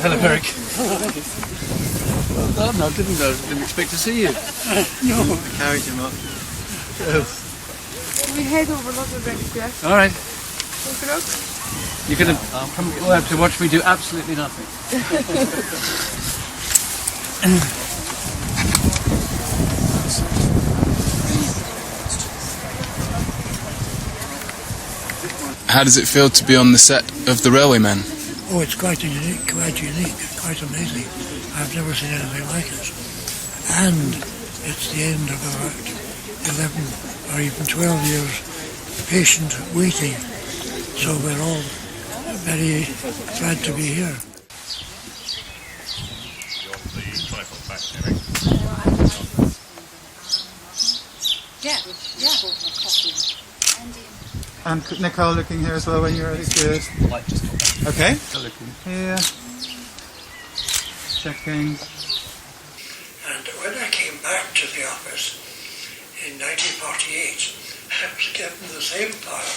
Hello, Eric. Well done. I didn't expect to see you. No. I carried him up. We head over lots of yeah. All right. Look. You're going to come all have to watch me do absolutely nothing. How does it feel to be on the set of The Railwayman? Oh, it's quite unique, quite amazing. I've never seen anything like it. And it's the end of about 11 or even 12 years patient waiting. So we're all very glad to be here. Yeah. And Nicole looking here as well when you're ready. Good. Okay. Looking here. Checking. And when I came back to the office in 1948, I was given the same file,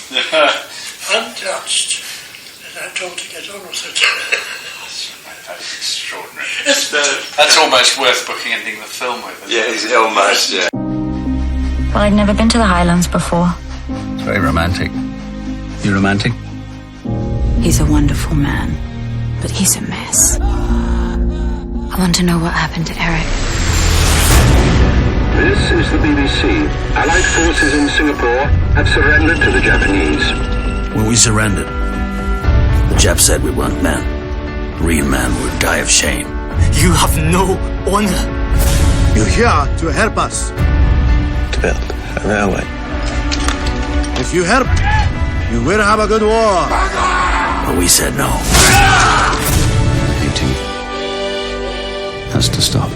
untouched, and I told to get on with it. That's extraordinary. That's almost worth bookending ending the film with. Yeah, it's almost, yeah. Well, I'd never been to the Highlands before. It's very romantic. You romantic? He's a wonderful man, but he's a mess. I want to know what happened to Eric. This is the BBC. Allied forces in Singapore have surrendered to the Japanese. When we surrendered, the Jap said we weren't men. Real men would die of shame. You have no honor. You're here to help us. To build a railway. If you help, you will have a good war. But we said no. Looting has to stop.